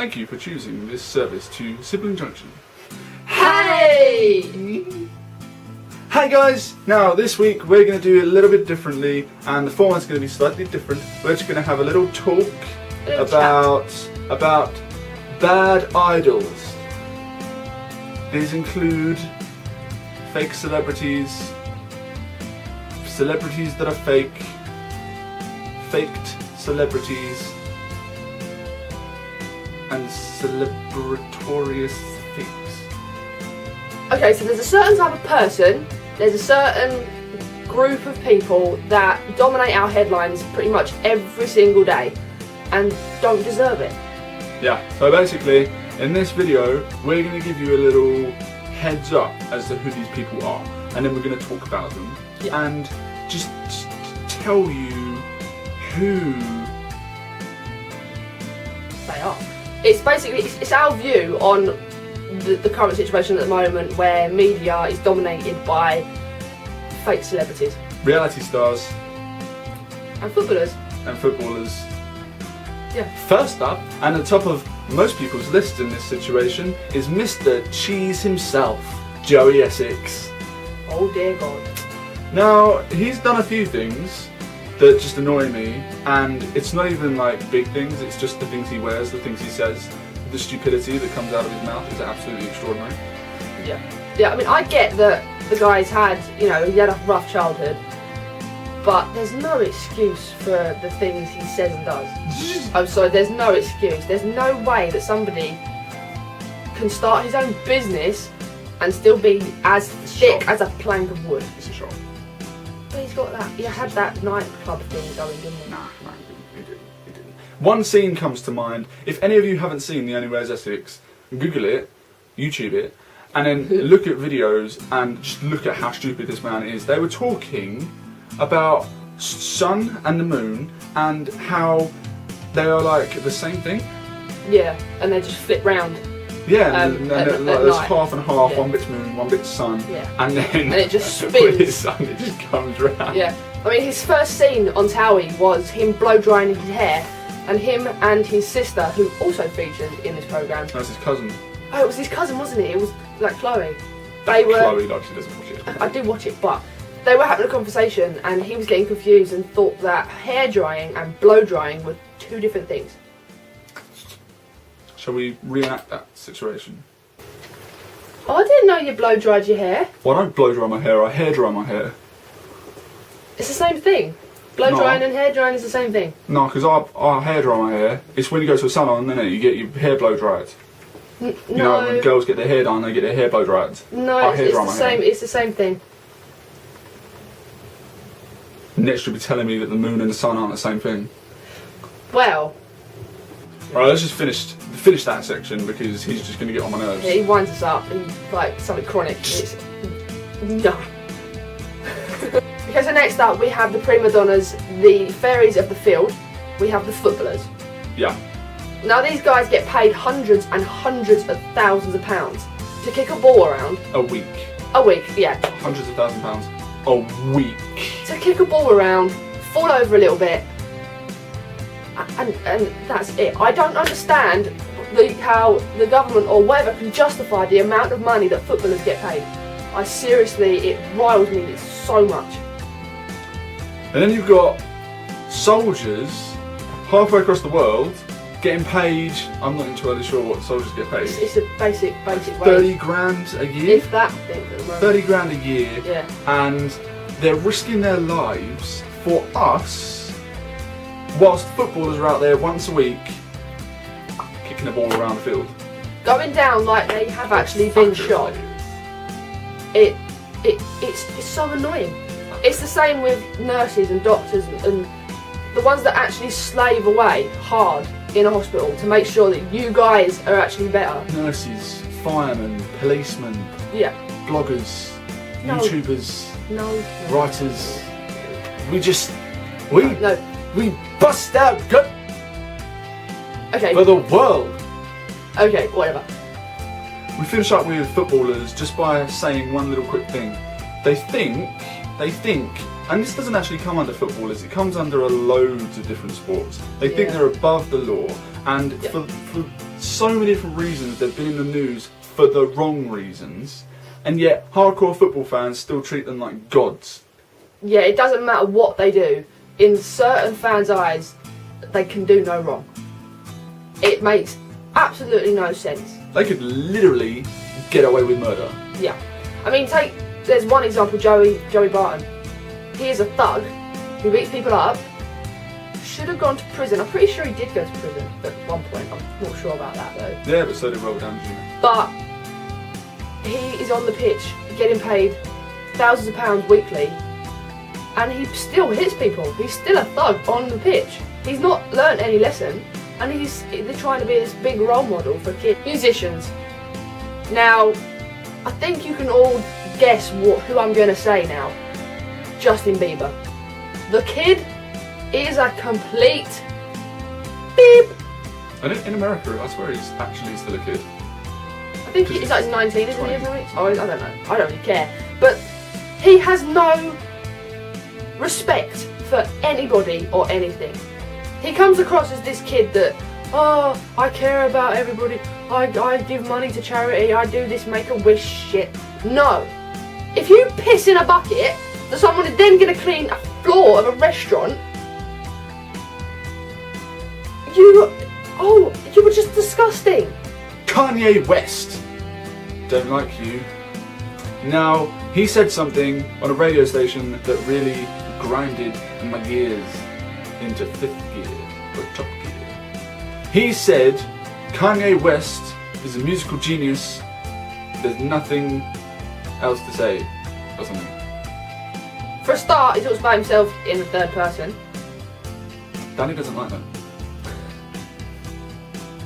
Thank you for choosing this service to Sibling Junction. Hey! Hi guys! Now this week we're going to do it a little bit differently, and the format's going to be slightly different. We're just going to have a little talk about bad idols. These include fake celebrities, celebrities that are fake, faked celebrities, and celebratorious fakes. Okay, so there's a certain type of person, there's a certain group of people that dominate our headlines pretty much every single day and don't deserve it. Yeah, so basically in this video we're going to give you a little heads up as to who these people are, and then we're going to talk about them and just tell you who they are. It's basically, it's our view on the current situation at the moment where media is dominated by fake celebrities. Reality stars. And footballers. Yeah. First up, and at the top of most people's list in this situation, is Mr. Cheese himself, Joey Essex. Oh dear God. Now, he's done a few things that just annoy me, and it's not even like big things, it's just the things he wears, the things he says. The stupidity that comes out of his mouth is absolutely extraordinary. Yeah, I mean, I get that the guy's had, he had a rough childhood, but there's no excuse for the things he says and does. I'm sorry, there's no excuse. There's no way that somebody can start his own business and still be as thick as a plank of wood. It's a shock. But he's got that, he had that nightclub thing going, didn't he? Nah, he didn't. One scene comes to mind. If any of you haven't seen The Only Way is Essex, Google it, YouTube it, and then look at videos and just look at how stupid this man is. They were talking about sun and the moon and how they are like the same thing. Yeah, and they just flip round. Yeah, and there's night. half and half, Yeah. one bit's moon, one bit's sun, Yeah. and then it just with spins. his sun, it just comes round. Yeah, I mean, his first scene on Towie was him blow drying his hair, and him and his sister, who also featured in this programme. That's his cousin. Oh, it was his cousin, wasn't it? It was like Chloe. They were. Chloe, like, she doesn't watch it. I did watch it, but they were having a conversation, and he was getting confused and thought that hair drying and blow drying were two different things. Shall we reenact that situation? Oh, I didn't know you blow dried your hair. Well, I don't blow dry my hair, I hair dry my hair. It's the same thing. Blow No. drying and hair drying is the same thing. No, because I hair dry my hair. It's when you go to a salon, then you get your hair blow dried. You know, when girls get their hair done, they get their hair blow dried. No, I hair it's dry the my same. hair. It's the same thing. Next, you'll be telling me that the moon and the sun aren't the same thing. Well, Right, let's just finish that section because he's just going to get on my nerves. yeah, he winds us up and like something chronic. It's no. Okay, so next up we have the prima donnas, the fairies of the field. We have the footballers. Yeah. Now these guys get paid hundreds and hundreds of thousands of pounds to kick a ball around A week. a week. Yeah, Hundreds of £1,000s a week. to kick a ball around, fall over a little bit, and that's it. I don't understand how the government or whatever can justify the amount of money that footballers get paid. I seriously, it riles me so much. And then you've got soldiers halfway across the world getting paid. I'm not entirely sure what soldiers get paid. It's a basic wage. 30 grand a year? If that, I think, at the moment. 30 grand a year. Yeah. And they're risking their lives for us, whilst footballers are out there once a week kicking the ball around the field. Going down like they have actually been shot. It's so annoying. It's the same with nurses and doctors and the ones that actually slave away hard in a hospital to make sure that you guys are actually better. Nurses, firemen, policemen, Yeah. bloggers, No. YouTubers, No. writers. We bust our gut Okay. for the world. Okay. Whatever. We finish up with footballers just by saying one little quick thing. They think they think, and this doesn't actually come under footballers, it comes under a loads of different sports. They think they're above the law, and for so many different reasons they've been in the news for the wrong reasons, and yet hardcore football fans still treat them like gods. Yeah, it doesn't matter what they do. In certain fans' eyes, they can do no wrong. It makes absolutely no sense. They could literally get away with murder. Yeah. I mean, there's one example, Joey Barton. He is a thug who beats people up. Should have gone to prison. I'm pretty sure he did go to prison at one point. I'm not sure about that though. Yeah, but so did Robert Downey Jr. But he is on the pitch getting paid thousands of pounds weekly, and he still hits people. He's still a thug on the pitch. He's not learnt any lesson, and they're trying to be this big role model for kids. Musicians. Now, I think you can all guess who I'm going to say now. Justin Bieber. The kid is a complete beep. And in America, I swear he's actually still a kid. I think he's like 19, isn't he? Or something? Oh, I don't know. I don't really care. But he has no respect for anybody or anything. He comes across as this kid that, oh, I care about everybody. I give money to charity. I do this Make-A-Wish shit. No. If you piss in a bucket that someone is then going to clean a floor of a restaurant, you were just disgusting. Kanye West. Don't like you. Now, he said something on a radio station that really grinded my gears into 5th gear, or top gear. He said, Kanye West is a musical genius, there's nothing else to say, or something. For a start, he talks about himself in the third person. Danny doesn't like that.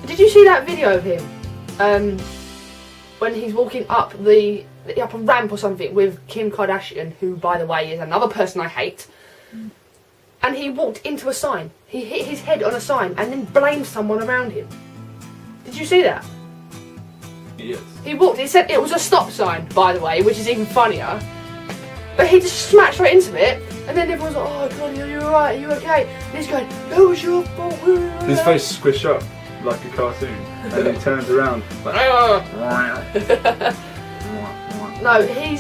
Did you see that video of him? When he's walking up up a ramp or something with Kim Kardashian, who, by the way, is another person I hate. And he walked into a sign. He hit his head on a sign and then blamed someone around him. Did you see that? Yes. He walked, it said it was a stop sign, by the way, which is even funnier. But he just smashed right into it, and then everyone's like, oh, Connie, are you alright? Are you okay? And he's going, it was your fault. His face squished up like a cartoon, and then he turns around like, No, he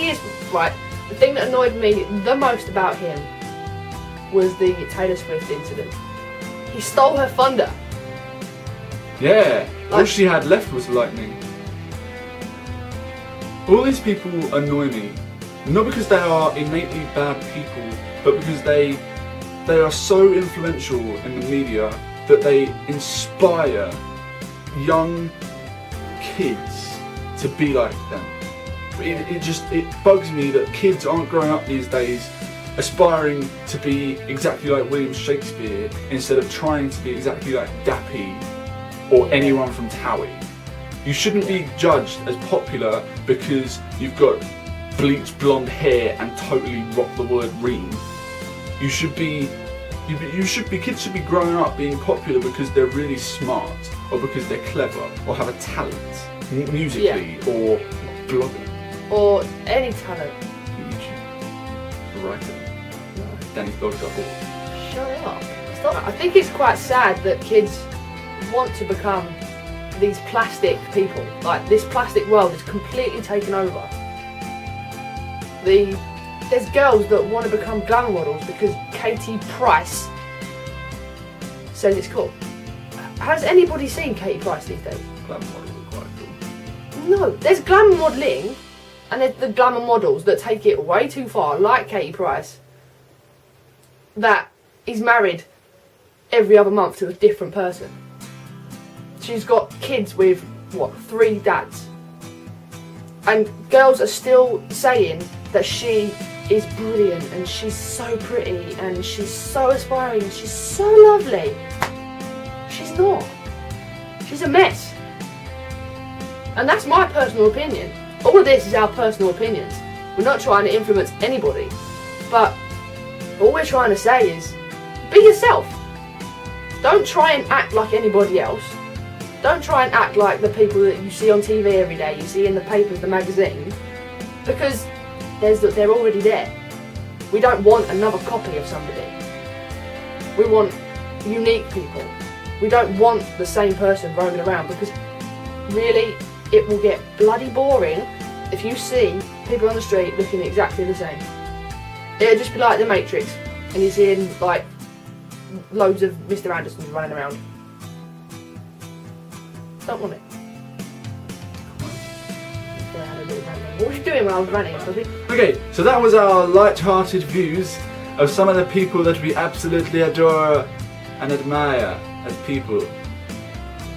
is, right, the thing that annoyed me the most about him was the Taylor Swift incident. He stole her thunder. yeah, all she had left was lightning. All these people annoy me, not because they are innately bad people, but because they are so influential in the media that they inspire young kids to be like them. It bugs me that kids aren't growing up these days aspiring to be exactly like William Shakespeare instead of trying to be exactly like Dappy or anyone from Towie. You shouldn't be judged as popular because you've got bleached blonde hair and totally rock the word ream. Kids should be growing up being popular because they're really smart or because they're clever or have a talent musically or blogging. Or any talent. YouTube. Writing. Danny's blog got bought. Shut up. Stop. I think it's quite sad that kids want to become these plastic people. Like, this plastic world is completely taken over. There's girls that want to become glamour models because Katie Price says it's cool. Has anybody seen Katie Price these days? Glamour models are quite cool. No, there's glamour modelling and there's the glamour models that take it way too far, like Katie Price, that is married every other month to a different person. She's got kids with, 3 dads. And girls are still saying that she is brilliant and she's so pretty and she's so aspiring and she's so lovely. She's not. She's a mess. And that's my personal opinion. All of this is our personal opinions. We're not trying to influence anybody. But all we're trying to say is, be yourself. Don't try and act like anybody else. Don't try and act like the people that you see on TV every day, you see in the papers, the magazine. Because they're already there. We don't want another copy of somebody. We want unique people. We don't want the same person roaming around, because really it will get bloody boring if you see people on the street looking exactly the same. It'll just be like The Matrix, and you're seeing like loads of Mr. Andersons running around. Don't want it. What were you doing when I was running? Okay, so that was our light-hearted views of some of the people that we absolutely adore and admire as people.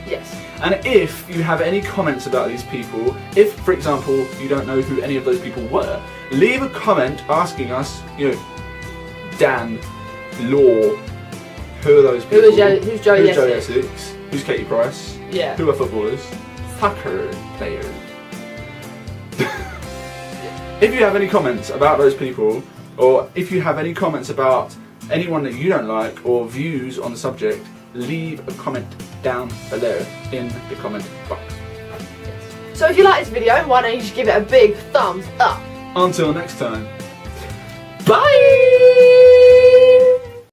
Yes. And if you have any comments about these people, if, for example, you don't know who any of those people were, leave a comment asking us, you know, Dan, Law, who are those people? Who's Joey Essex? Essex? Who's Katie Price? Yeah. Who are footballers? Soccer players. If you have any comments about those people, or if you have any comments about anyone that you don't like, or views on the subject, leave a comment down below in the comment box. So if you like this video, why don't you just give it a big thumbs up? Until next time. Bye!